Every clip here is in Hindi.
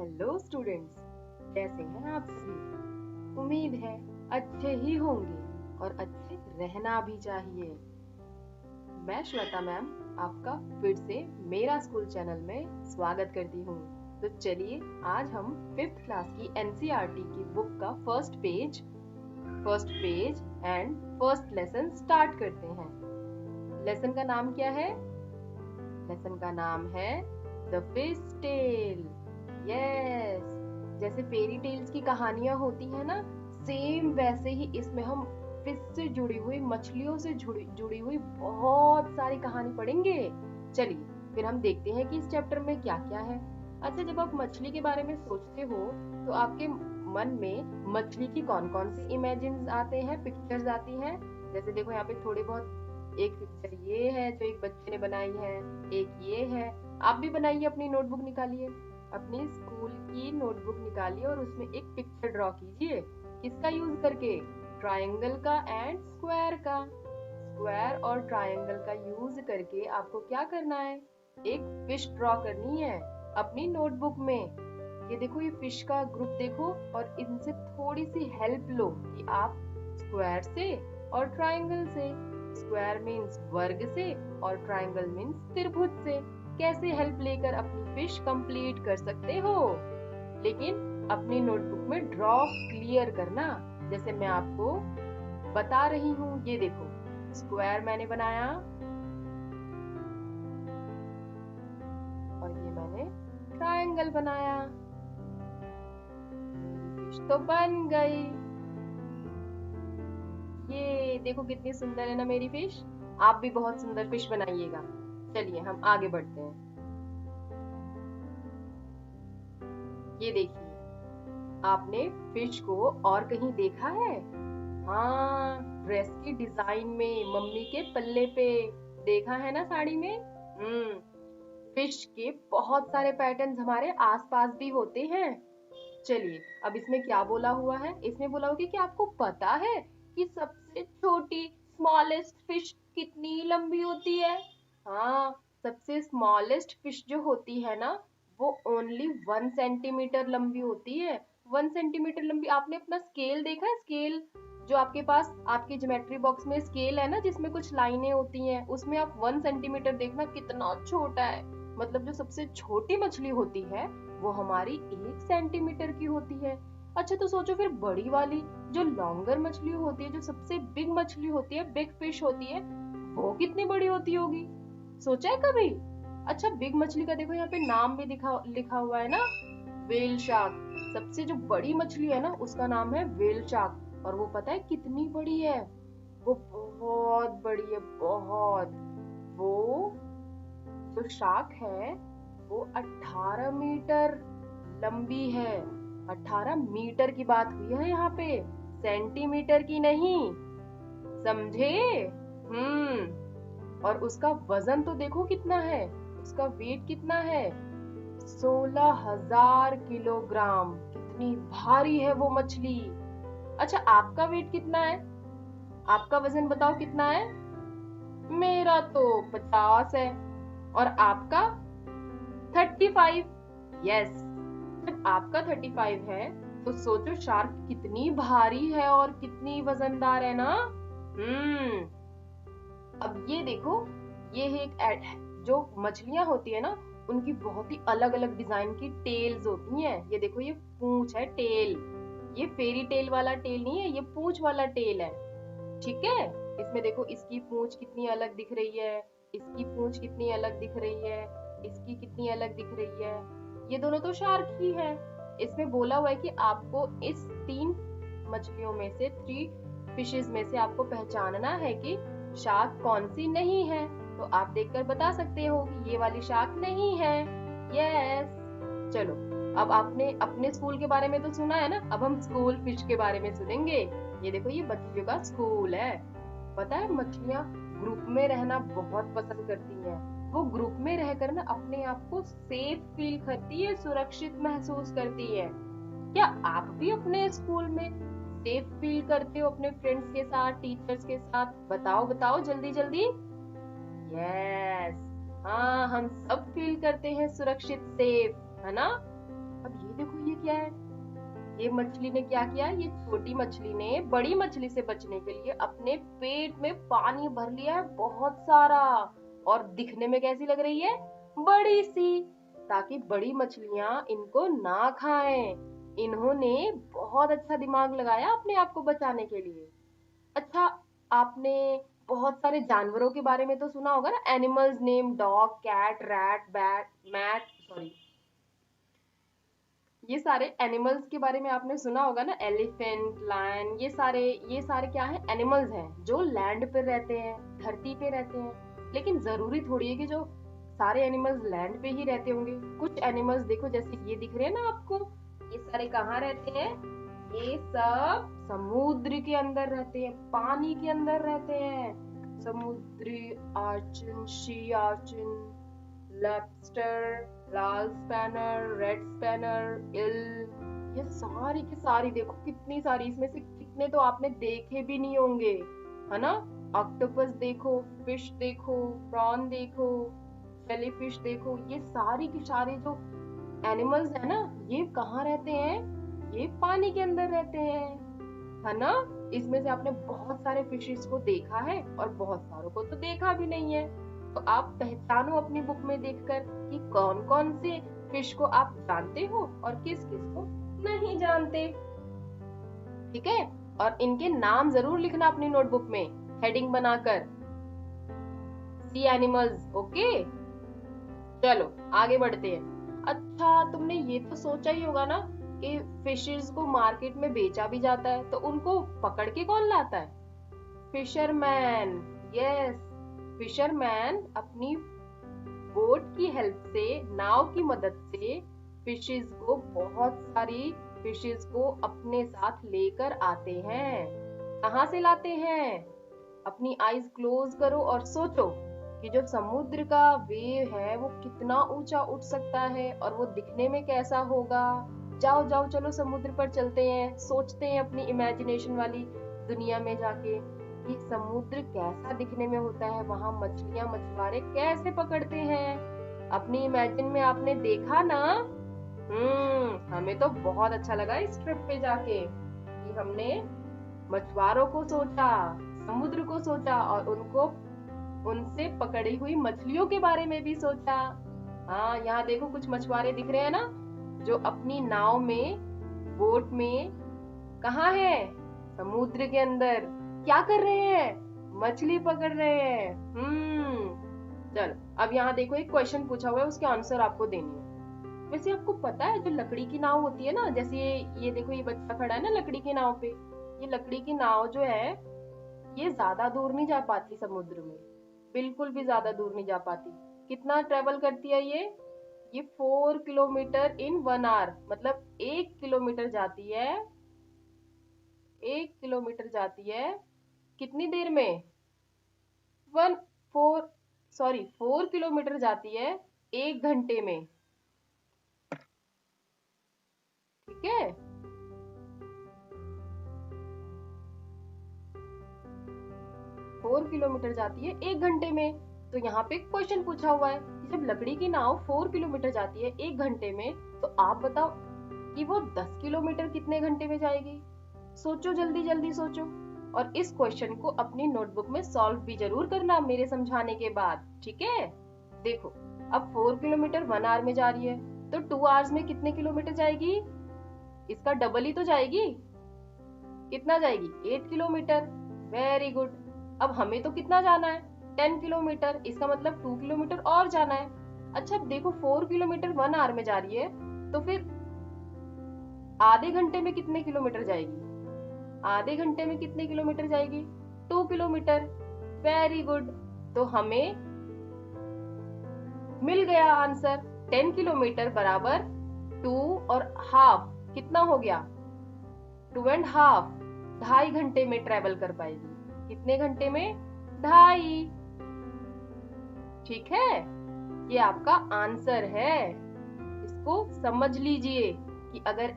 हेलो स्टूडेंट्स, कैसे हैं आप सभी। उम्मीद है अच्छे ही होंगे और अच्छे रहना भी चाहिए। मैं श्वेता मैम आपका फिर से मेरा स्कूल चैनल में स्वागत करती हूँ। तो चलिए आज हम 5th क्लास की एनसीईआरटी की बुक का first page and first lesson start करते हैं। लेसन का नाम क्या है? लेसन का नाम है द फिश टेल। यस, जैसे फेरी टेल्स की कहानियां होती है ना, सेम वैसे ही इसमें हम फिश से जुड़ी हुई, मछलियों से जुड़ी हुई बहुत सारी कहानी पढ़ेंगे। चलिए फिर हम देखते हैं कि इस चैप्टर में क्या क्या है। अच्छा, जब आप मछली के बारे में सोचते हो तो आपके मन में मछली की कौन कौन सी इमेजिन्स आते हैं, पिक्चर्स आती हैं? जैसे देखो यहाँ पे थोड़ी बहुत, एक पिक्चर ये है जो एक बच्चे ने बनाई है, एक ये है। आप भी बनाइए, अपनी नोटबुक निकालिए, अपनी स्कूल की नोटबुक निकालिए और उसमें एक पिक्चर ड्रॉ कीजिए। किसका यूज करके? ट्रायंगल का एंड स्क्वायर का। स्क्वायर और ट्रायंगल का यूज करके आपको क्या करना है? एक फिश ड्रॉ करनी है अपनी नोटबुक में। ये देखो, ये फिश का ग्रुप देखो और इनसे थोड़ी सी हेल्प लो कि आप स्क्वायर से और ट्रायंगल से, स्क्वायर मीन्स वर्ग से और ट्रायंगल मीन्स त्रिभुज से, कैसे हेल्प लेकर अपनी फिश कंप्लीट कर सकते हो। लेकिन अपनी नोटबुक में ड्रॉ क्लियर करना, जैसे मैं आपको बता रही हूँ। ये देखो, स्क्वायर मैंने बनाया और ये मैंने ट्रायंगल बनाया। फिश तो बन गई। ये देखो कितनी सुंदर है ना मेरी फिश। आप भी बहुत सुंदर फिश बनाइएगा। चलिए हम आगे बढ़ते हैं। ये देखिए, आपने फिश को और कहीं देखा है? हाँ, ड्रेस की डिजाइन में, मम्मी के पल्ले पे देखा है ना, साड़ी में। फिश के बहुत सारे पैटर्न्स हमारे आसपास भी होते हैं। चलिए अब इसमें क्या बोला हुआ है? इसमें बोला हुआ कि आपको पता है कि सबसे छोटी स्मॉलेस्ट फिश कितनी लंबी होती है? हाँ, सबसे स्मॉलेस्ट फिश जो होती है ना, वो ओनली 1 सेंटीमीटर लंबी होती है। 1 सेंटीमीटर लंबी। आपने अपना स्केल देखा है? स्केल जो आपके पास, आपके ज्योमेट्री बॉक्स में स्केल है ना, जिसमें कुछ लाइनें होती हैं, उसमें आप 1 सेंटीमीटर देखना कितना छोटा है। मतलब जो सबसे छोटी मछली होती है वो हमारी 1 सेंटीमीटर की होती है। अच्छा, तो सोचो फिर बड़ी वाली जो लॉन्गर मछली होती है, जो सबसे बिग मछली होती है, बिग फिश होती है, वो कितनी बड़ी होती होगी? सोचा है कभी? अच्छा, बिग मछली का देखो यहाँ पे नाम भी लिखा हुआ है ना, व्हेल शार्क। सबसे जो बड़ी मछली है ना, उसका नाम है व्हेल शार्क। और वो पता है कितनी बड़ी है? वो बहुत बड़ी है, बहुत। वो जो शार्क है वो 18 मीटर लंबी है। 18 मीटर की बात हुई है यहाँ पे, सेंटीमीटर की नहीं, समझे? और उसका वजन तो देखो कितना है, उसका वेट कितना है? 16,000 किलोग्राम। कितनी भारी है वो मछली। अच्छा, आपका वेट कितना है? आपका वजन बताओ कितना है? मेरा तो 50 है और आपका 35। यस, जब आपका 35 है तो सोचो शार्क कितनी भारी है और कितनी वजनदार है ना। अब ये देखो, ये है एक जो मछलियां होती है ना, उनकी बहुत ही अलग अलग डिजाइन की टेल्स होती हैं। ये देखो, ये पूंछ है, टेल। ये फेरी टेल वाला टेल नहीं है, ये पूंछ वाला टेल है। ठीक है, इसमें देखो, इसकी पूंछ कितनी अलग दिख रही है, इसकी पूंछ कितनी अलग दिख रही है, इसकी कितनी अलग दिख रही है। ये दोनों तो शार्क ही है। इसमें बोला हुआ है कि आपको इस 3 मछलियों में से, 3 फिशेस में से आपको पहचानना है कि शार्क कौन सी नहीं है। तो आप देखकर बता सकते हो कि ये वाली शार्क नहीं है। यस। चलो, अब आपने अपने स्कूल के बारे में तो सुना है ना, अब हम स्कूल फिश के बारे में सुनेंगे। ये देखो, ये बच्चों का स्कूल है। पता है मछलियां ग्रुप में रहना बहुत पसंद करती हैं। वो ग्रुप में रहकर ना अपने आप को सेफ फील करती है, सुरक्षित महसूस करती है। क्या आप भी अपने स्कूल में सेफ फील करते हो अपने फ्रेंड्स के साथ, टीचर्स के साथ? बताओ बताओ जल्दी जल्दी। यस, हाँ, हम सब फील करते हैं सुरक्षित, सेफ, है ना। अब ये किया है? ये मछली ने क्या किया? ये छोटी मछली ने बड़ी मछली से बचने के लिए अपने पेट में पानी भर लिया है बहुत सारा, और दिखने में कैसी लग रही है? बड़ी सी, ताकि बड़ी मछलियां इनको ना खाएं। इन्होंने बहुत अच्छा दिमाग लगाया अपने आप को बचाने के लिए। अच्छा, आपने बहुत सारे जानवरों के बारे में तो सुना होगा ना, animals name dog, cat, rat, bat, mat, sorry, ये सारे एनिमल्स के बारे में आपने सुना होगा ना, एलिफेंट, लायन, ये सारे क्या है? एनिमल्स हैं जो लैंड पे रहते हैं, धरती पे रहते हैं। लेकिन जरूरी थोड़ी है कि जो सारे एनिमल्स लैंड पे ही रहते होंगे। कुछ एनिमल्स देखो, जैसे ये दिख रहे हैं ना आपको, ये सारे कहाँ रहते हैं? ये सब समुद्र के अंदर रहते हैं, पानी के अंदर रहते हैं। समुद्री आर्चिन, शी आर्चिन, लॉबस्टर, लाल स्पैनर, रेड स्पैनर, इल, ये सारी की सारी देखो कितनी सारी, इसमें से कितने तो आपने देखे भी नहीं होंगे, है ना? ऑक्टोपस देखो, फिश देखो, प्रॉन देखो, जेलीफिश देखो, ये सारी की सारी जो एनिमल्स है ना, ये कहाँ रहते हैं? ये पानी के अंदर रहते हैं, है ना? इसमें से आपने बहुत सारे फिशेस को देखा है और बहुत सारों को तो देखा भी नहीं है। तो आप पहचानो अपनी बुक में देखकर कि कौन कौन से फिश को आप जानते हो और किस किस को नहीं जानते। ठीक है? और इनके नाम जरूर लिखना अपनी नोटबुक में हेडिंग बनाकर, सी एनिमल्स। ओके, चलो आगे बढ़ते हैं। अच्छा, तुमने ये तो सोचा ही होगा ना कि फिशेस को मार्केट में बेचा भी जाता है, तो उनको पकड़ के कौन लाता है? फिशरमैन। यस, फिशरमैन अपनी बोट की हेल्प से, नाव की मदद से फिशेस को, बहुत सारी फिशेस को अपने साथ लेकर आते हैं। कहाँ से लाते हैं? अपनी आईज क्लोज करो और सोचो कि जो समुद्र का वेव है वो कितना ऊंचा उठ सकता है और वो दिखने में कैसा होगा। जाओ जाओ, चलो समुद्र पर चलते हैं, सोचते हैं अपनी इमेजिनेशन वाली दुनिया में जाके कि समुद्र कैसा दिखने में होता है, वहां मछलियां मछुआरे कैसे पकड़ते हैं। अपनी इमेजिन में आपने देखा ना? हमें तो बहुत अच्छा लगा इस ट्रिप पे जाके कि हमने मछुआरों को सोचा, समुद्र को सोचा और उनसे पकड़ी हुई मछलियों के बारे में भी सोचा। हाँ, यहाँ देखो कुछ मछुआरे दिख रहे हैं ना, जो अपनी नाव में, बोट में, कहाँ है? समुद्र के अंदर। क्या कर रहे हैं? मछली पकड़ रहे हैं। चलो, अब यहाँ देखो एक क्वेश्चन पूछा हुआ है, उसके आंसर आपको देनी है। वैसे आपको पता है जो लकड़ी की नाव होती है ना, जैसे ये देखो, ये बच्चा खड़ा है ना लकड़ी की नाव पे, ये लकड़ी की नाव जो है ये ज्यादा दूर नहीं जा पाती समुद्र में, बिल्कुल भी ज्यादा दूर नहीं जा पाती। कितना ट्रेवल करती है ये 4 किलोमीटर इन 1 आवर, मतलब 1 किलोमीटर जाती है, 1 किलोमीटर जाती है कितनी देर में? 4 किलोमीटर जाती है 1 घंटे में। ठीक है? फोर किलोमीटर जाती है 1 घंटे में। तो यहाँ पे क्वेश्चन पूछा हुआ है कि जब लकड़ी की नाव 4 किलोमीटर जाती है 1 घंटे में, तो आप बताओ कि वो 10 किलोमीटर कितने घंटे में जाएगी? सोचो, जल्दी जल्दी सोचो। और इस क्वेश्चन को अपनी नोटबुक में सॉल्व भी जरूर करना मेरे समझाने के बाद। ठीक है? देखो, अब 4 किलोमीटर 1 आवर में जा रही है, तो 2 आवर्स में कितने किलोमीटर जाएगी? इसका डबल ही तो जाएगी। कितना जाएगी? 8 किलोमीटर। Very good. अब हमें तो कितना जाना है? 10 किलोमीटर। इसका मतलब 2 किलोमीटर और जाना है। अच्छा, देखो 4 किलोमीटर 1 आवर में जा रही है, तो फिर आधे घंटे में कितने किलोमीटर जाएगी? आधे घंटे में कितने किलोमीटर जाएगी? 2 किलोमीटर। Very good. तो हमें मिल गया आंसर। 10 किलोमीटर बराबर 2 और हाफ, कितना हो गया? 2.5, 2.5 घंटे में ट्रेवल कर पाएगी। कितने घंटे में? 2.5। ठीक है? ये आपका आंसर है। इसको समझ लीजिए कि अगर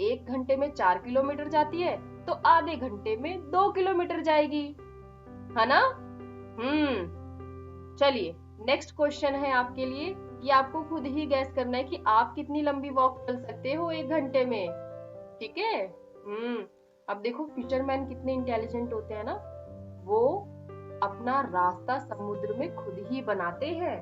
1 घंटे में 4 किलोमीटर जाती है, तो आधे घंटे में 2 किलोमीटर जाएगी, है ना? चलिए, नेक्स्ट क्वेश्चन है आपके लिए। ये आपको खुद ही गैस करना है कि आप कितनी लंबी वॉक चल सकते हो 1 घंटे में। ठीक है। अब देखो फिशरमैन कितने इंटेलिजेंट होते हैं ना, वो अपना रास्ता समुद्र में खुद ही बनाते हैं।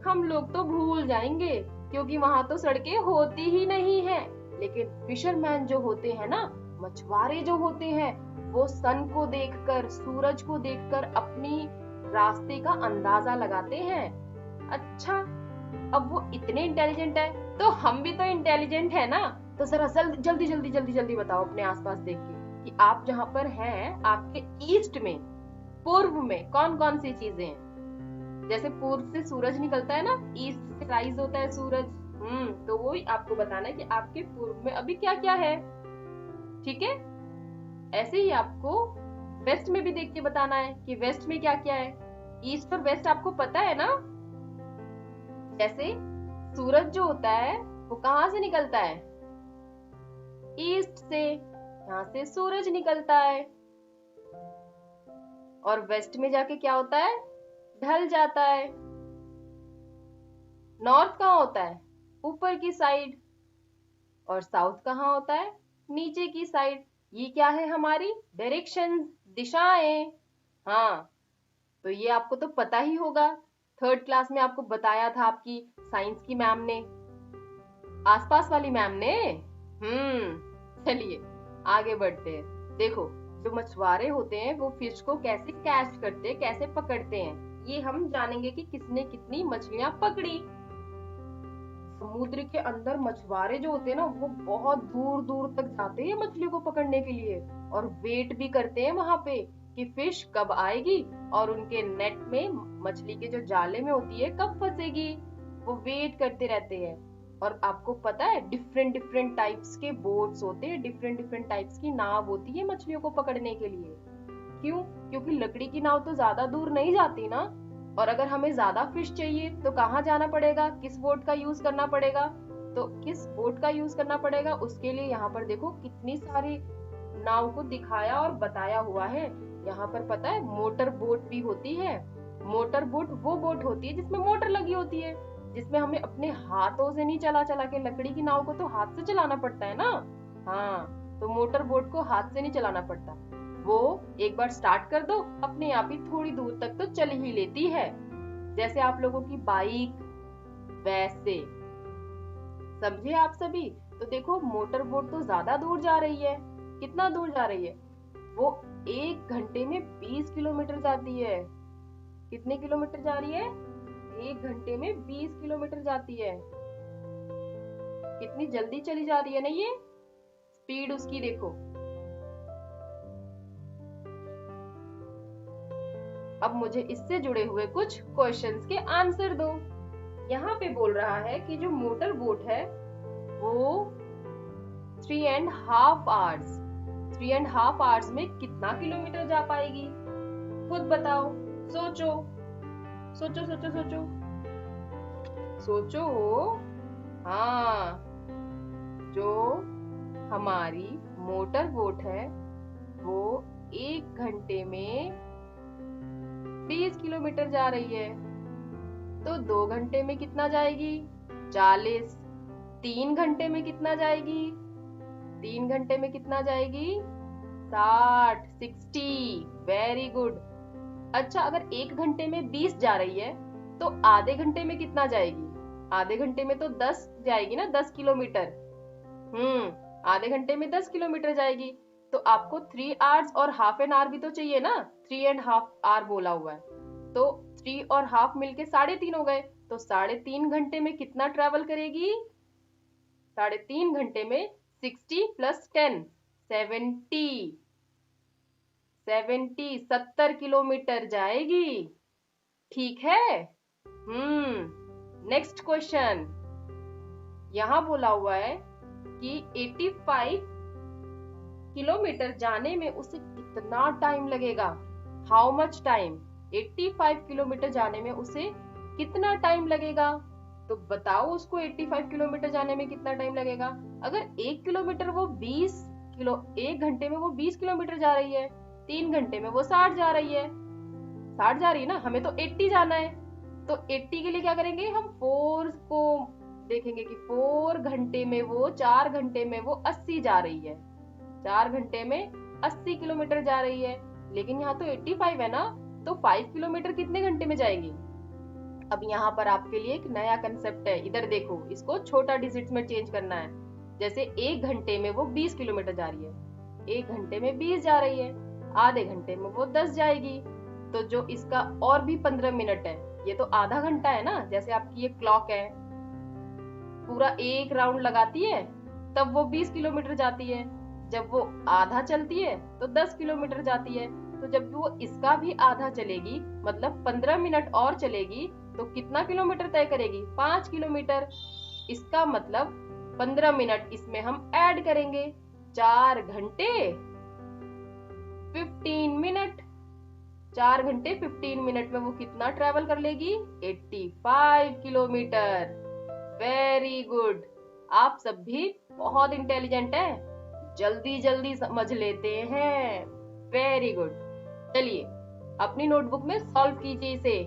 हम लोग तो भूल जाएंगे क्योंकि वहां तो सड़कें होती ही नहीं है। लेकिन फिशरमैन जो होते हैं ना, मछुआरे जो होते हैं, वो सन को देखकर, सूरज को देखकर अपनी रास्ते का अंदाजा लगाते हैं। अच्छा, अब वो इतने इंटेलिजेंट है तो हम भी तो इंटेलिजेंट है ना। तो जरा जल्दी जल्दी जल्दी जल्दी बताओ अपने आसपास देख के कि आप जहाँ पर हैं, आपके ईस्ट में, पूर्व में कौन कौन सी चीजें हैं। जैसे पूर्व से सूरज निकलता है ना, ईस्ट से राइज होता है सूरज। तो वो ही आपको बताना है कि आपके पूर्व में अभी क्या क्या है। ठीक है। ऐसे ही आपको वेस्ट में भी देख के बताना है कि वेस्ट में क्या क्या है। ईस्ट और वेस्ट आपको पता है ना। जैसे सूरज जो होता है वो कहाँ से निकलता है? ईस्ट से। यहाँ से सूरज निकलता है और वेस्ट में जाके क्या होता है? ढल जाता है। नॉर्थ कहाँ होता है? ऊपर की साइड। और साउथ कहाँ होता है? नीचे की साइड। ये क्या है? हमारी डायरेक्शंस, दिशाएं। हाँ, तो ये आपको तो पता ही होगा। 3rd क्लास में आपको बताया था आपकी साइंस की मैम ने, आसपास वाली मैम ने। चलिए आगे बढ़ते हैं। देखो, जो मछुआरे होते हैं वो फिश को कैसे कैच करते हैं, कैसे पकड़ते हैं, ये हम जानेंगे कि किसने कितनी मछलियां पकड़ी। समुद्र के अंदर मछुआरे जो होते हैं ना, वो बहुत दूर दूर तक जाते हैं मछलियों को पकड़ने के लिए, और वेट भी करते हैं वहां पे कि फिश कब आएगी और उनके नेट में, मछली के जो जाले में होती है, कब फंसेगी। वो वेट करते रहते हैं। और आपको पता है डिफरेंट डिफरेंट टाइप्स के बोट्स होते हैं, डिफरेंट डिफरेंट टाइप्स की नाव होती है मछलियों को पकड़ने के लिए। क्यों? क्योंकि लकड़ी की नाव तो ज्यादा दूर नहीं जाती ना, और अगर हमें ज्यादा फिश चाहिए तो कहाँ जाना पड़ेगा? किस बोट का यूज करना पड़ेगा? तो किस बोट का यूज करना पड़ेगा उसके लिए यहाँ पर देखो कितनी सारी नाव को दिखाया और बताया हुआ है। यहाँ पर पता है मोटर बोट भी होती है। मोटर बोट वो बोट होती है जिसमें मोटर लगी होती है, जिसमें हमें अपने हाथों से नहीं चला चला के, लकड़ी की नाव को तो हाथ से चलाना पड़ता है ना। हाँ, तो मोटर बोट को हाथ से नहीं चलाना पड़ता। वो एक बार स्टार्ट कर दो, अपने आप ही थोड़ी दूर तक तो चल ही लेती है, जैसे आप लोगों की बाइक वैसे। समझे आप सभी? तो देखो मोटर बोट तो ज्यादा दूर जा रही है। कितना दूर जा रही है? वो 1 घंटे में 20 किलोमीटर जाती है। कितने किलोमीटर जा रही है? 1 घंटे में 20 किलोमीटर जाती है। कितनी जल्दी चली जा रही है ना ये, स्पीड उसकी देखो। अब मुझे इससे जुड़े हुए कुछ क्वेश्चंस के आंसर दो। यहाँ पे बोल रहा है कि जो मोटर बोट है वो 3.5 आवर्स, 3.5 आवर्स में कितना किलोमीटर जा पाएगी? खुद बताओ, सोचो सोचो सोचो सोचो सोचो। हाँ, जो हमारी मोटर बोट है वो 1 घंटे में 20 किलोमीटर जा रही है, तो 2 घंटे में कितना जाएगी? 40। 3 घंटे में कितना जाएगी? 3 घंटे में कितना जाएगी? 60, 60। Very good. अच्छा, अगर 1 घंटे में 20 जा रही है तो आधे घंटे में कितना जाएगी? आधे घंटे में तो 10 जाएगी ना, 10 किलोमीटर। आधे घंटे में 10 किलोमीटर जाएगी। तो आपको 3 आवर्स और हाफ एन आवर भी तो चाहिए ना, 3.5 आवर बोला हुआ है, तो 3 और हाफ मिलके 3.5 हो गए। तो 3.5 घंटे में कितना ट्रेवल करेगी? 3.5 घंटे में 60 + 10, 70, 70 किलोमीटर जाएगी। ठीक है। Next question. यहाँ बोला हुआ है कि 85 किलोमीटर जाने में उसे कितना टाइम लगेगा? How much time? 85 किलोमीटर जाने में उसे कितना टाइम लगेगा? तो बताओ उसको 85 किलोमीटर जाने में कितना टाइम लगेगा। अगर 1 किलोमीटर वो 1 घंटे में वो 20 किलोमीटर जा रही है, 3 घंटे में वो 60 जा रही है। 60 जा रही है ना, हमें तो 80 जाना है। तो 80 के लिए क्या करेंगे, हम 4 को देखेंगे कि 4 घंटे में वो 4 घंटे में वो 80 जा रही है, 4 घंटे में 80 किलोमीटर जा रही है। लेकिन यहाँ तो 85 है ना, तो 5 किलोमीटर कितने घंटे में जाएगी। अब यहाँ पर आपके लिए एक नया कंसेप्ट है, इधर देखो, इसको छोटा डिजिट्स में चेंज करना है। जैसे 1 घंटे में वो 20 किलोमीटर जा रही है, 1 घंटे में 20 जा रही है, आधे घंटे में वो 10 जाएगी। तो जो इसका और भी 15 मिनट है, ये तो आधा घंटा है ना। जैसे आपकी ये क्लॉक है, पूरा एक राउंड लगाती है तब वो 20 किलोमीटर जाती है, जब वो आधा चलती है तो 10 किलोमीटर जाती है। तो जब वो इसका भी आधा चलेगी, मतलब 15 मिनट और चलेगी, तो कितना किलोमीटर तय करेगी, 5 किलोमीटर। इसका मतलब 15 मिनट इसमें हम ऐड करेंगे, 4 घंटे 15 मिनट, 4 घंटे 15 मिनट में वो कितना ट्रेवल कर लेगी, 85 किलोमीटर। वेरी गुड, आप सब भी बहुत इंटेलिजेंट हैं, जल्दी जल्दी समझ लेते हैं। वेरी गुड, चलिए अपनी नोटबुक में सॉल्व कीजिए इसे।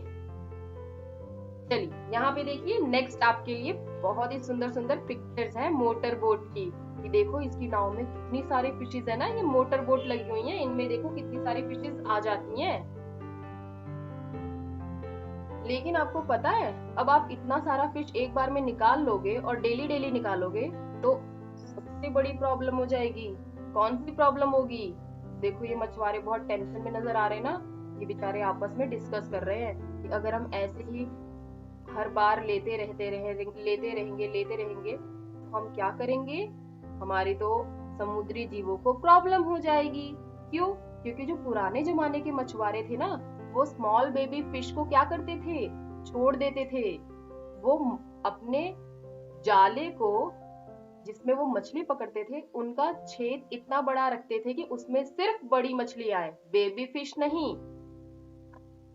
चलिए यहाँ पे देखिए, नेक्स्ट आपके लिए बहुत ही सुंदर सुंदर पिक्चर्स हैं मोटर बोट की। कि देखो इसकी नाव में कितनी सारी फिशेज है ना, ये मोटर बोट लगी हुई है, इनमें देखो कितनी सारी फिशेज आ जाती हैं। लेकिन आपको पता है, अब आप इतना सारा फिश एक बार में निकाल लोगे और डेली डेली निकालोगे तो सबसे बड़ी प्रॉब्लम हो जाएगी। कौन सी प्रॉब्लम होगी, देखो ये मछुआरे बहुत टेंशन में नजर आ रहे हैं ना, ये बेचारे आपस में डिस्कस कर रहे हैं कि अगर हम ऐसे ही हर बार लेते रहेंगे तो हम क्या करेंगे, हमारी तो समुद्री जीवों को प्रॉब्लम हो जाएगी। क्यों, क्योंकि जो पुराने जमाने के मछुआरे थे ना, वो स्मॉल बेबी फिश को क्या करते थे, छोड़ देते थे। वो अपने जाले को जिसमें वो मछली पकड़ते थे, उनका छेद इतना बड़ा रखते थे कि उसमें सिर्फ बड़ी मछली आए, बेबी फिश नहीं।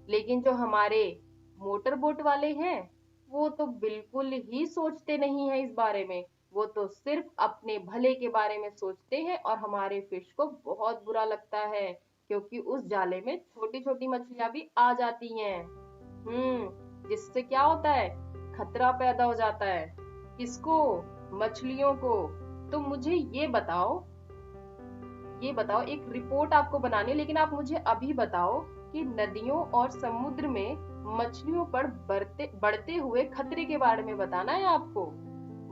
लेकिन जो हमारे मोटर बोट वाले हैं, वो तो बिल्कुल ही सोचते नहीं है इस बारे में, वो तो सिर्फ अपने भले के बारे में सोचते हैं। और हमारे फिश को बहुत बुरा लगता है, क्योंकि उस जाले में छोटी छोटी मछलियां भी आ जाती हैं। जिससे क्या होता है, खतरा पैदा हो जाता है। किसको, मछलियों को। तो मुझे ये बताओ, एक रिपोर्ट आपको बनानी है, लेकिन आप मुझे अभी बताओ कि नदियों और समुद्र में मछलियों पर बढ़ते हुए खतरे के बारे में बताना है आपको।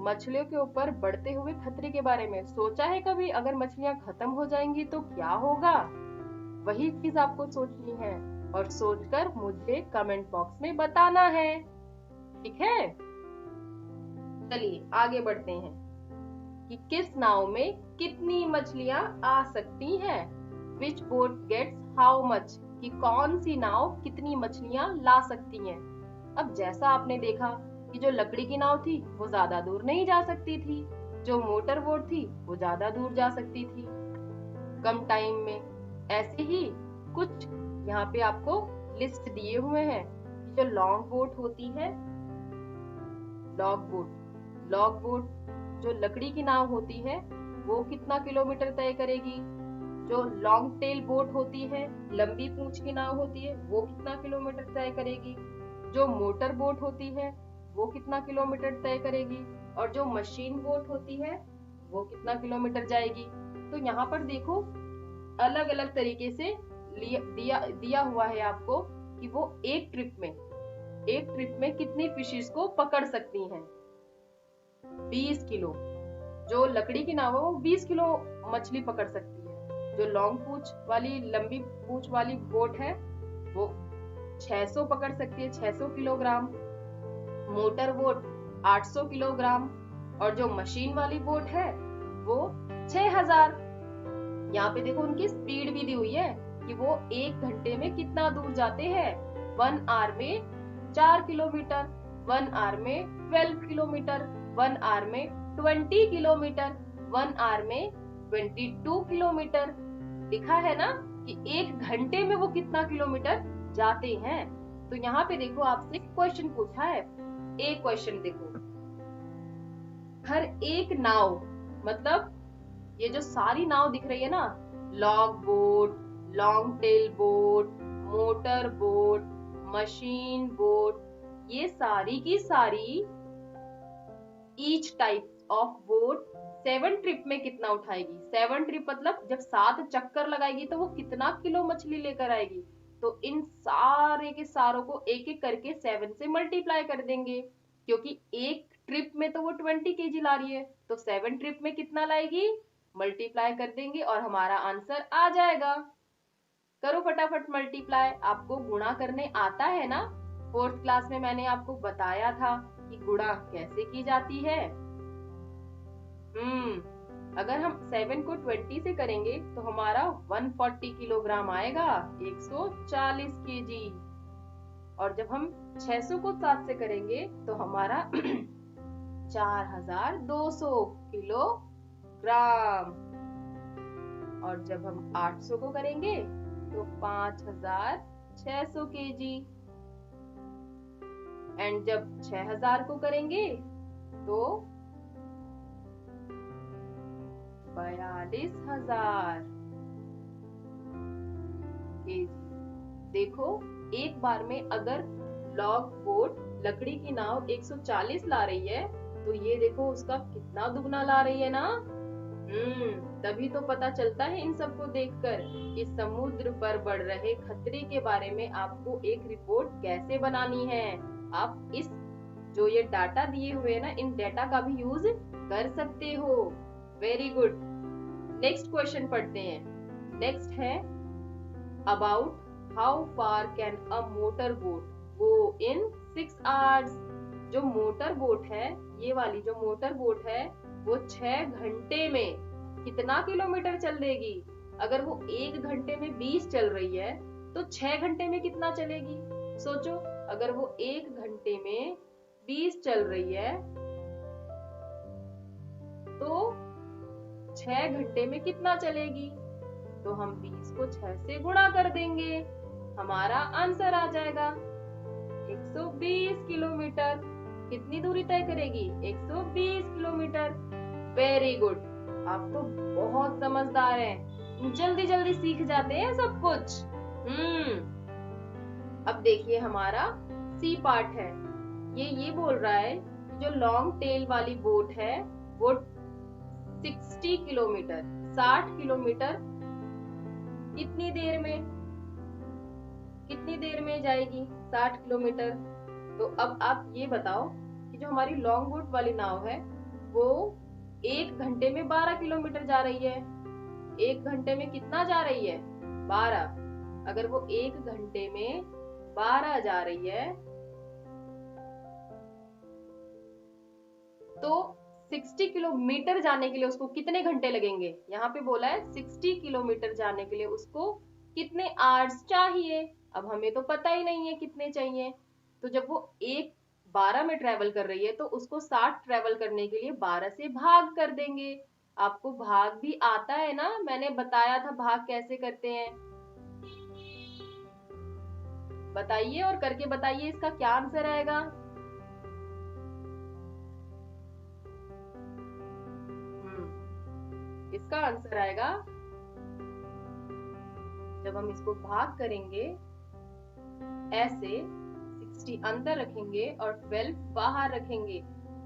मछलियों के ऊपर बढ़ते हुए खतरे के बारे में सोचा है कभी, अगर मछलियां खत्म हो जाएंगी तो क्या होगा, वही चीज आपको सोचनी है और सोचकर मुझे कमेंट बॉक्स में बताना है, ठीक है। चलिए आगे बढ़ते हैं कि किस नाव में कितनी मछलियां आ सकती हैं। Which boat gets how much, कि कौन सी नाव कितनी मछलियां ला सकती हैं। अब जैसा आपने देखा कि जो लकड़ी की नाव थी वो ज्यादा दूर नहीं जा सकती थी, जो मोटर बोट थी वो ज्यादा दूर जा सकती थी कम टाइम में। ऐसे ही कुछ यहाँ पे आपको लिस्ट दिए हुए हैं। जो लॉन्ग बोट होती है, लॉग बोट जो लकड़ी की नाव होती है वो कितना किलोमीटर तय करेगी। जो लॉन्ग टेल बोट होती है, लंबी पूंछ की नाव होती है, वो कितना किलोमीटर तय करेगी। जो मोटर बोट होती है वो कितना किलोमीटर तय करेगी। और जो मशीन बोट होती है वो कितना किलोमीटर जाएगी। तो यहाँ पर देखो अलग अलग तरीके से दिया हुआ है आपको कि वो एक ट्रिप में कितनी फिशेस को पकड़ सकती हैं। 20 किलो, जो लकड़ी की नाव है वो 20 किलो मछली पकड़ सकती है। जो लॉन्ग पूंछ वाली, लंबी पूंछ वाली बोट है वो 600 पकड़ सकती है, 600 किलोग्राम। Motor boat 800 kilogram. और जो मशीन वाली बोट है वो 6000। यहाँ पे देखो उनकी स्पीड भी दी हुई है कि वो 1 घंटे में कितना दूर जाते हैं। 1 आवर में 4 किलोमीटर, 1 आवर में 12 किलोमीटर, 1 आवर में 20 किलोमीटर, 1 आवर में 22 किलोमीटर। लिखा है ना कि 1 घंटे में वो कितना किलोमीटर जाते हैं। तो यहाँ पे देखो आपसे क्वेश्चन पूछा है। एक क्वेश्चन देखो, हर एक नाव, मतलब ये जो सारी नाव दिख रही है ना, log boat, long tail boat, motor boat, machine boat, ये सारी की सारी each type of boat 7 trip में कितना उठाएगी? 7 ट्रिप मतलब जब 7 चक्कर लगाएगी तो वो कितना किलो मछली लेकर आएगी? तो इन सारे के सारों को एक एक करके 7 से मल्टीप्लाई कर देंगे, क्योंकि एक ट्रिप में तो वो 20 केजी ला रही है, तो 7 ट्रिप में कितना लाएगी? मल्टीप्लाई कर देंगे और हमारा आंसर आ जाएगा। करो फटाफट मल्टीप्लाई। आपको गुणा करने आता है ना? 4th क्लास में मैंने आपको बताया था कि गुणा कैसे की जाती है। अगर हम 7 को 20 से करेंगे तो हमारा 140 किलोग्राम आएगा, 140 केजी। और जब हम 600 को 7 से करेंगे तो हमारा 4200 किलोग्राम। और जब हम 800 को करेंगे तो 5600 केजी। एंड जब 6000 को करेंगे तो 42000 केजी। देखो, एक बार में अगर लॉग बोट लकड़ी की नाव 140 ला रही है तो ये देखो उसका कितना दुगना ला रही है ना। तभी तो पता चलता है इन सबको देखकर कि समुद्र पर बढ़ रहे खतरे के बारे में आपको एक रिपोर्ट कैसे बनानी है। आप इस जो ये डाटा दिए हुए है ना, इन डाटा का भी यूज कर सकते हो। Very good. नेक्स्ट क्वेश्चन पढ़ते हैं। नेक्स्ट है about how far can a motor boat go in 6 hours. जो मोटर बोट है, ये वाली जो मोटर बोट है, वो 6 घंटे में कितना किलोमीटर चल देगी? अगर वो 1 घंटे में 20 चल रही है तो 6 घंटे में कितना चलेगी? सोचो, अगर वो 1 घंटे में 20 चल रही है तो 6 घंटे में कितना चलेगी? तो हम 20 को 6 से गुणा कर देंगे, हमारा आंसर आ जाएगा 120 किलोमीटर। कितनी दूरी तय करेगी? 120 किलोमीटर। Very good. आप तो बहुत समझदार हैं, जल्दी जल्दी सीख जाते हैं सब कुछ। अब देखिए हमारा सी पार्ट है। ये बोल रहा है कि जो लॉन्ग टेल वाली बोट है वो 60 किलोमीटर 60 किलोमीटर कितनी देर में जाएगी? 60 किलोमीटर। तो अब आप ये बताओ कि जो हमारी लॉन्ग बोट वाली नाव है वो 1 घंटे में 12 किलोमीटर जा रही है। 1 घंटे में कितना जा रही है? 12। अगर वो 1 घंटे में 12 जा रही है तो 60 किलोमीटर जाने के लिए उसको कितने घंटे लगेंगे? यहाँ पे बोला है 60 किलोमीटर जाने के लिए उसको कितने आवर्स चाहिए। अब हमें तो पता ही नहीं है कितने चाहिए। तो जब वो 12 में ट्रेवल कर रही है तो उसको 60 ट्रेवल करने के लिए 12 से भाग कर देंगे। आपको भाग भी आता है ना? मैंने बताया था भाग कैसे करते हैं। बताइए और करके बताइए इसका क्या आंसर आएगा। इसका आंसर आएगा, जब हम इसको भाग करेंगे ऐसे 60 अंदर रखेंगे और 12 बाहर रखेंगे।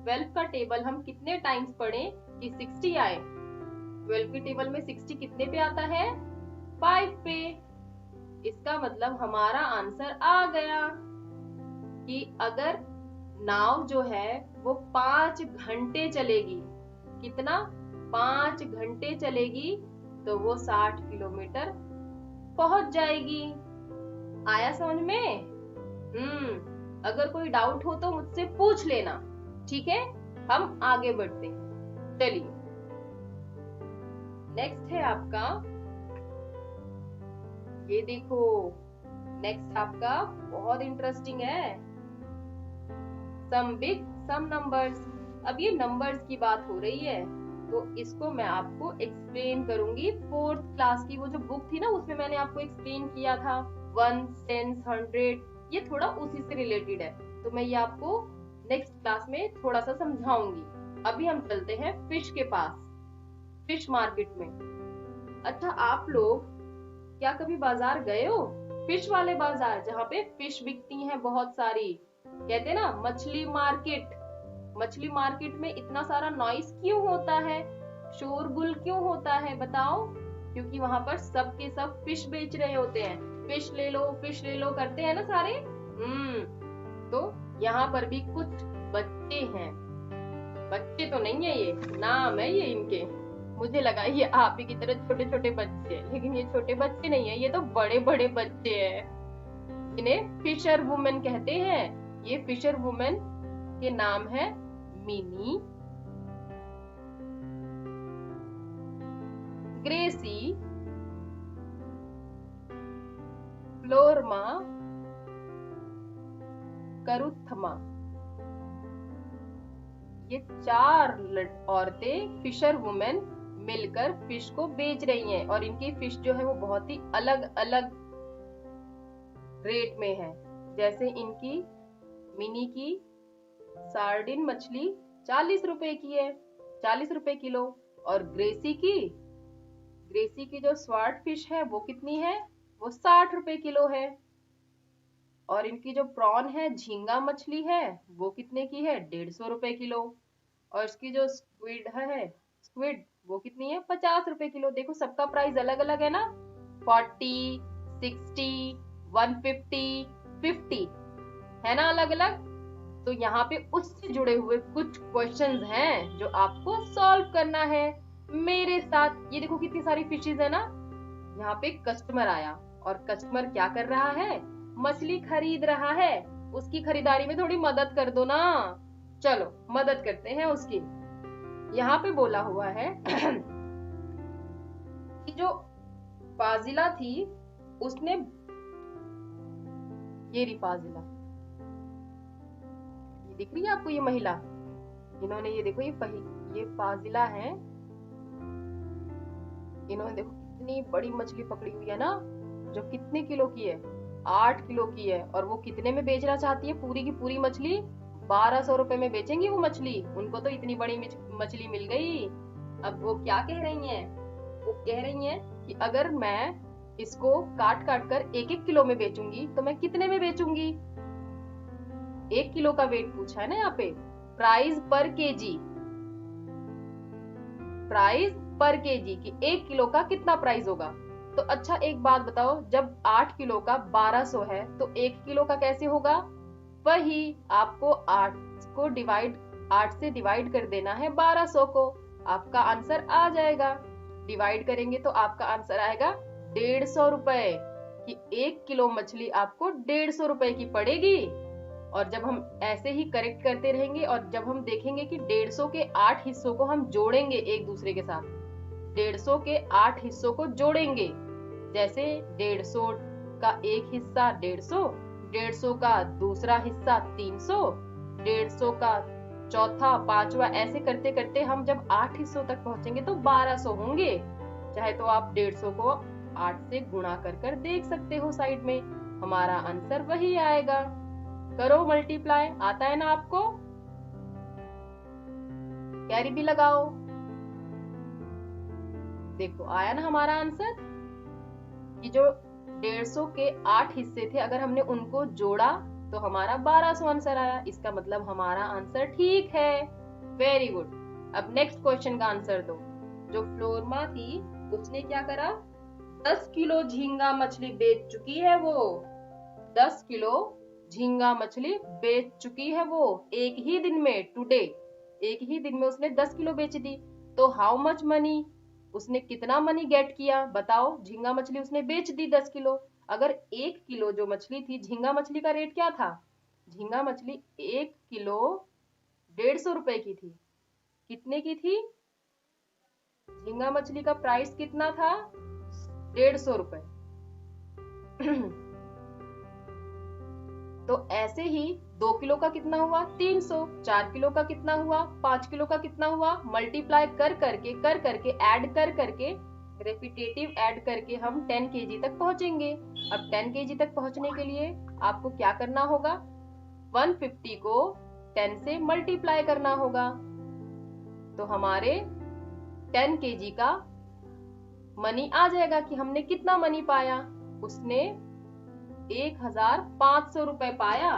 12 का टेबल हम कितने टाइम्स पढ़ें कि 60 आए? 12 के टेबल में 60 कितने पे आता है? 5 पे। इसका मतलब हमारा आंसर आ गया कि अगर नाव जो है वो 5 घंटे चलेगी, कितना? 5 घंटे चलेगी तो वो 60 किलोमीटर पहुंच जाएगी। आया समझ में? अगर कोई डाउट हो तो मुझसे पूछ लेना, ठीक है? हम आगे बढ़ते हैं। चलिए नेक्स्ट है आपका, ये देखो नेक्स्ट आपका बहुत इंटरेस्टिंग है, सम बिग सम नंबर्स। अब ये नंबर्स की बात हो रही है तो इसको मैं आपको एक्सप्लेन करूंगी। 4th क्लास की वो जो बुक थी ना उसमें मैंने आपको एक्सप्लेन किया था 1, 10, 100, ये थोड़ा उसी से रिलेटेड है। तो मैं ये आपको नेक्स्ट क्लास में थोड़ा सा समझाऊंगी। अभी हम चलते हैं फिश के पास, फिश मार्केट में। अच्छा, आप लोग क्या कभी बाजार गए हो? फिश वाले बाजार जहाँ पे फिश बिकती हैं बहुत सारी। कहते हैं ना मछली मार्केट, मछली मार्केट में इतना सारा नॉइस क्यों होता है, शोरगुल क्यों होता है बताओ? क्योंकि वहां पर सब के सब फिश बेच रहे होते हैं, फिश ले लो करते हैं ना सारे। तो यहाँ पर भी कुछ बच्चे हैं, बच्चे तो नहीं है, ये नाम है ये इनके। मुझे लगा ये आप ही की तरह छोटे छोटे बच्चे हैं, लेकिन ये छोटे बच्चे नहीं है, ये तो बड़े बड़े बच्चे हैं, इन्हें फिशर वुमेन कहते हैं। ये फिशर वुमेन के नाम है मिनी, ग्रेसी, फ्लोरमा, करुथमा। ये 4 औरतें फिशर वुमेन मिलकर फिश को बेच रही हैं, और इनकी फिश जो है वो बहुत ही अलग अलग रेट में है। जैसे इनकी मिनी की सार्डिन मछली 40 रुपए की है, 40 रुपए किलो। और ग्रेसी की जो स्वार्ट फिश है वो कितनी है, वो 60 रुपए किलो है। और इनकी जो प्रॉन है, झींगा मछली है, वो कितने की है, 150 रुपए किलो। और इसकी जो स्क्विड वो कितनी है, 50 रुपए किलो। देखो सबका प्राइस अलग अलग है ना, 40, 60, 150, 50 है ना, अलग अलग। तो यहाँ पे उससे जुड़े हुए कुछ क्वेश्चंस हैं जो आपको सॉल्व करना है मेरे साथ। ये देखो कितनी सारी फिशेज है ना। यहाँ पे कस्टमर आया, और कस्टमर क्या कर रहा है, मछली खरीद रहा है। उसकी खरीदारी में थोड़ी मदद कर दो ना, चलो मदद करते हैं उसकी। यहाँ पे बोला हुआ है कि जो फाजिला थी उसने, ये रही फाजिला, ये दिख रही है आपको ये महिला, इन्होंने ये देखो ये फाजिला है, इन्होंने देखो कितनी बड़ी मछली पकड़ी हुई है ना, जो कितने किलो की है, 8 किलो की है। और वो कितने में बेचना चाहती है, पूरी की पूरी मछली 1200 रुपए में बेचेंगी वो मछली। उनको तो इतनी बड़ी मछली मिल गई। अब वो क्या कह रही हैं, वो कह रही हैं कि अगर मैं इसको काट काट कर 1-1 किलो में बेचूंगी तो मैं कितने में बेचूंगी। 1 किलो का वेट पूछा है ना यहाँ पे, प्राइस पर केजी, प्राइस पर केजी कि 1 किलो का कितना प्राइस होगा। तो अच्छा एक बात बताओ, जब 8 किलो का 1200 है तो 1 किलो का कैसे होगा। वही आपको 8 से डिवाइड कर देना है 1200 को, आपका आंसर आ जाएगा। डिवाइड करेंगे तो आपका आंसर आएगा 150 रुपए, कि 1 किलो मछली आपको 150 रुपए की पड़ेगी। और जब हम ऐसे ही करेक्ट करते रहेंगे, और जब हम देखेंगे कि 150 के 8 हिस्सों को हम जोड़ेंगे एक दूसरे के साथ, 150 के 8 हिस्सों को जोड़ेंगे, जैसे 150 का एक हिस्सा 150, 150 का दूसरा हिस्सा 300, 150 का चौथा, पांचवा, ऐसे करते करते हम जब 8 हिस्सों तक पहुंचेंगे तो 1200 होंगे। चाहे तो आप 150 को 8 से गुणा कर देख सकते हो साइड में, हमारा आंसर वही आएगा। करो मल्टीप्लाई, आता है ना आपको, कैरी भी लगाओ। देखो आया ना हमारा आंसर, कि जो 150 के 8 हिस्से थे, अगर हमने उनको जोड़ा तो हमारा 1200 आंसर आया। इसका मतलब हमारा आंसर ठीक है। Very good. अब नेक्स्ट क्वेश्चन का आंसर दो। जो फ्लोरमा थी उसने क्या करा, 10 किलो झींगा मछली बेच चुकी है वो, 10 किलो झींगा मछली बेच चुकी है वो एक ही दिन में, टुडे, एक ही दिन में उसने 10 किलो बेच दी। तो हाउ मच मनी, उसने कितना मनी गेट किया बताओ। झींगा मछली उसने बेच दी 10 किलो। अगर 1 किलो जो मछली थी, झींगा मछली का रेट क्या था, झींगा मछली 1 किलो 150 रुपए की थी। कितने की थी, झींगा मछली का प्राइस कितना था, 150 रुपए। तो ऐसे ही 2 किलो का कितना हुआ, 300, 4 किलो का कितना हुआ, 5 किलो का कितना हुआ। मल्टीप्लाई कर करके ऐड कर करके, रेपिटेटिव ऐड करके हम 10 केजी तक पहुंचेंगे। अब 10 केजी तक पहुंचने के लिए आपको क्या करना होगा, 150 को 10 से मल्टीप्लाई करना होगा। तो हमारे 10 केजी का मनी आ जाएगा कि हमने कितना मनी पाया। उसने 1500 रुपए पाया।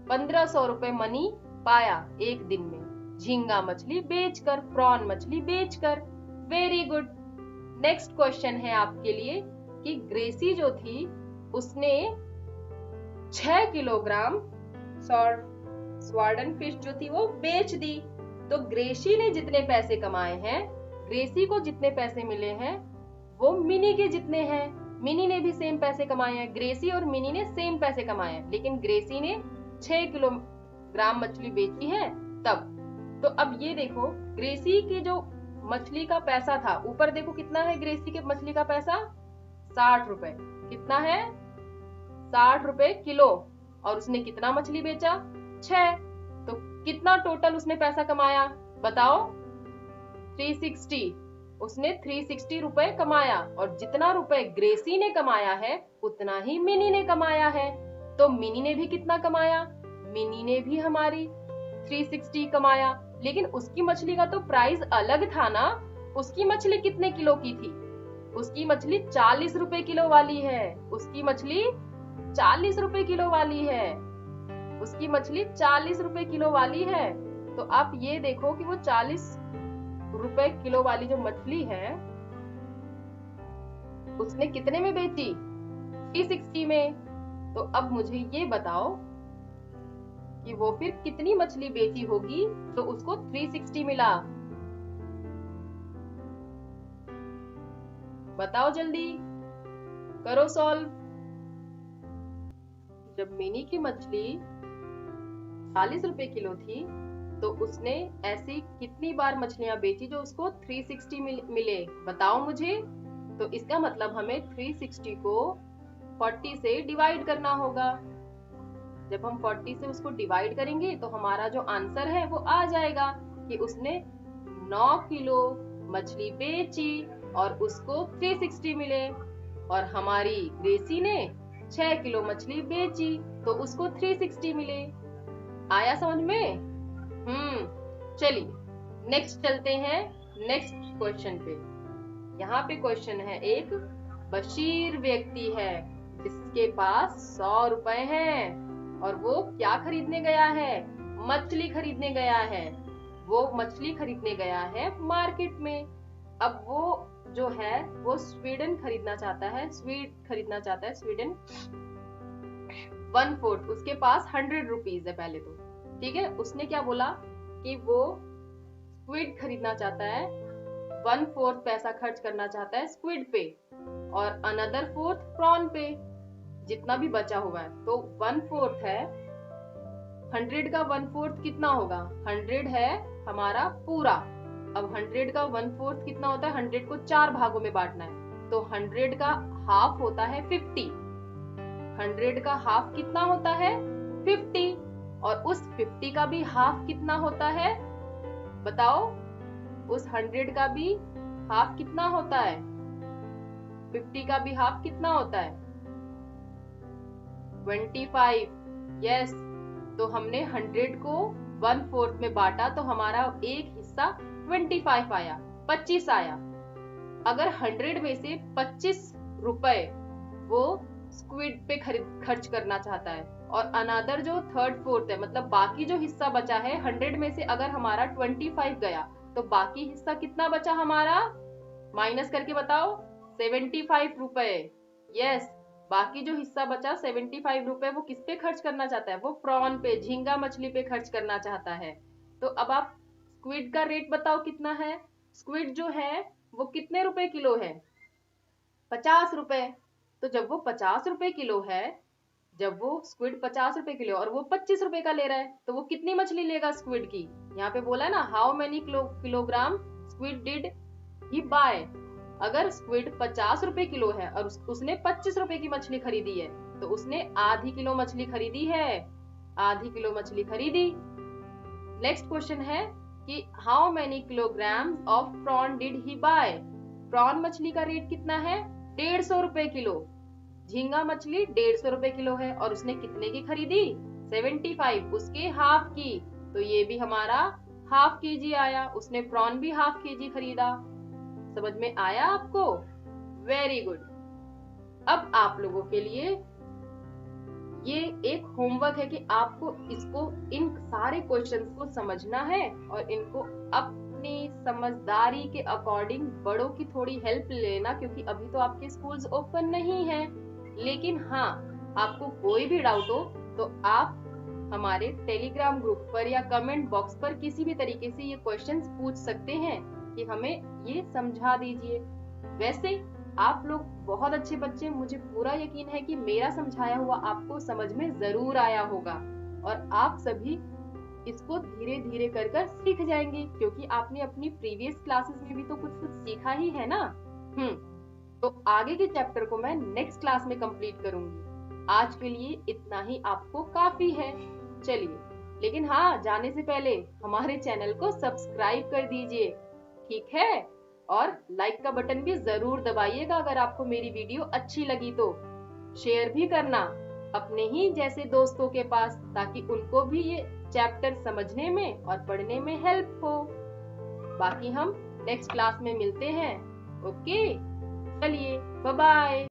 1500 रुपए मनी पाया एक दिन में, झींगा मछली बेचकर, प्रॉन मछली बेचकर। Very good. नेक्स्ट क्वेश्चन है आपके लिए कि ग्रेसी जो थी उसने 6 किलोग्राम स्वार्डन फिश जो थी वो बेच दी। तो ग्रेसी ने जितने पैसे कमाए हैं, ग्रेसी को जितने पैसे मिले हैं वो मिनी के जितने हैं। मिनी ने भी सेम पैसे कमाए हैं, ग्रेसी और मिनी ने सेम पैसे कमाए हैं, लेकिन ग्रेसी ने 6 किलोग्राम मछली बेची है तब। तो अब ये देखो ग्रेसी की जो मछली का पैसा था, ऊपर देखो कितना है ग्रेसी के मछली का पैसा, 60 रुपए। कितना है? 60 रुपए किलो। और उसने कितना मछली बेचा? 6। तो कितना टोटल उसने पैसा कमाया बताओ? 360। उसने 360 रुपए कमाया, और जितना रुपए ग्रेसी ने कमाया है उतना ही मिनी ने कमाया है। तो मिनी ने भी कितना कमाया? मिनी ने भी हमारी 360 कमाया, लेकिन उसकी मछली का तो प्राइस अलग था ना। उसकी मछली कितने किलो की थी? उसकी मछली 40 रुपए किलो वाली है। उसकी मछली 40 रुपए किलो वाली है। उसकी मछली 40 रुपए किलो वाली है। तो आप ये देखो कि वो 40 रुपए किलो वाली जो मछली है उसने कितने में बेची? 360 में। तो अब मुझे ये बताओ कि वो फिर कितनी मछली बेची होगी तो उसको 360 मिला? बताओ जल्दी, करो सॉल्व। जब मिनी की मछली 40 रुपए किलो थी तो उसने ऐसी कितनी बार मछलियां बेची जो उसको 360 मिले? बताओ मुझे। तो इसका मतलब हमें 360 को 40 से डिवाइड करना होगा। जब हम 40 से उसको डिवाइड करेंगे तो हमारा जो आंसर है वो आ जाएगा कि उसने 9 किलो मछली बेची और उसको 360 मिले, और हमारी ग्रेसी ने 6 किलो मछली बेची तो उसको 360 मिले। आया समझ में? चलिए नेक्स्ट चलते हैं नेक्स्ट क्वेश्चन पे। यहाँ पे क्वेश्चन है, एक बशीर व्यक्ति है जिसके पास 100 रुपए हैं और वो क्या खरीदने गया है? मछली खरीदने गया है। वो मछली खरीदने गया है मार्केट में। अब वो जो है वो स्वीडन खरीदना चाहता है, स्वीडन 1/4। उसके पास 100 रुपीज है पहले तो, ठीक है। उसने क्या बोला कि वो स्क्विड खरीदना चाहता है, 1/4 पैसा खर्च करना चाहता है स्क्विड पे और अनदर 4th प्रॉन पे, जितना भी बचा हुआ है। तो 1/4 है, 100 का 1/4 कितना होगा? 100 है हमारा पूरा। अब 100 का 1/4 कितना होता है? 100 को 4 भागों में बांटना है, तो 100 का हाफ होता है 50। 100 का हाफ कितना होता है? 50। और उस 50 का भी हाफ कितना होता है? बताओ, उस 100 का भी हाफ कितना होता है? 50 का भी हाफ कितना होता है? 25। यस। तो हमने 100 को 1/4 में बांटा तो हमारा एक हिस्सा 25 आया, 25 आया। अगर 100 में से 25 रुपए वो स्क्विड पे खर्च करना चाहता है और अनदर जो 3rd 4th है, मतलब बाकी जो हिस्सा बचा है 100 में से अगर हमारा 25 गया तो बाकी हिस्सा कितना बचा हमारा? माइनस करके बताओ। 75 रुपए। यस। बाकी जो हिस्सा बचा 75 रुपए वो किस पे खर्च करना चाहता है? वो प्रॉन पे, झींगा मछली पे खर्च करना चाहता है। तो अब आप स्क्विड का रेट बताओ कितना है? स्क्विड जो है वो कितने रुपए किलो है? 50 रुपए। तो जब वो 50 रुपए किलो है, जब वो स्क्विड 50 रुपए किलो और वो 25 रुपए का ले रहा है, तो वो कितनी मछली लेगा स्क्विड की? यहाँ पे बोला है ना, how many kilogram squid did he buy. अगर स्क्विड 50 रुपए किलो है और उसने 25 रुपए की मछली खरीदी है तो उसने आधी किलो मछली खरीदी है, आधी किलो मछली खरीदी। नेक्स्ट क्वेश्चन है कि how many kilogram of prawn did he buy. Prawn मछली का रेट कितना है? 150 रुपए किलो। झींगा मछली 150 रुपए किलो है और उसने कितने की खरीदी? 75, उसके हाफ की। तो ये भी हमारा हाफ केजी आया। उसने प्रॉन भी हाफ केजी खरीदा। समझ में आया आपको? Very good. अब आप लोगों के लिए ये एक होमवर्क है कि आपको इसको इन सारे क्वेश्चंस को समझना है और इनको अपनी समझदारी के अकॉर्डिंग बड़ों की थोड़ी हेल्प लेना, क्योंकि अभी तो आपके स्कूल्स ओपन नहीं है। लेकिन हाँ, आपको कोई भी डाउट हो तो आप हमारे टेलीग्राम ग्रुप पर या कमेंट बॉक्स पर किसी भी तरीके से ये क्वेश्चंस पूछ सकते हैं कि हमें ये समझा दीजिए। वैसे आप लोग बहुत अच्छे बच्चे, मुझे पूरा यकीन है कि मेरा समझाया हुआ आपको समझ में जरूर आया होगा और आप सभी इसको धीरे धीरे कर कर सीख जाएंगे, क्योंकि आपने अपनी प्रीवियस क्लासेस में भी तो कुछ कुछ सीखा ही है ना। तो आगे के चैप्टर को मैं नेक्स्ट क्लास में कंप्लीट करूंगी। आज के लिए इतना ही आपको काफी है। चलिए, लेकिन हाँ, जाने से पहले हमारे चैनल को सब्सक्राइब कर दीजिए, ठीक है? और लाइक का बटन भी जरूर दबाइएगा अगर आपको मेरी वीडियो अच्छी लगी तो। शेयर भी करना अपने ही जैसे दोस्तों के पास, ताकि उनको भी ये चैप्टर समझने में और पढ़ने में हेल्प हो। बाकी हम नेक्स्ट क्लास में मिलते हैं। ओके, चलिए, बाय बाय।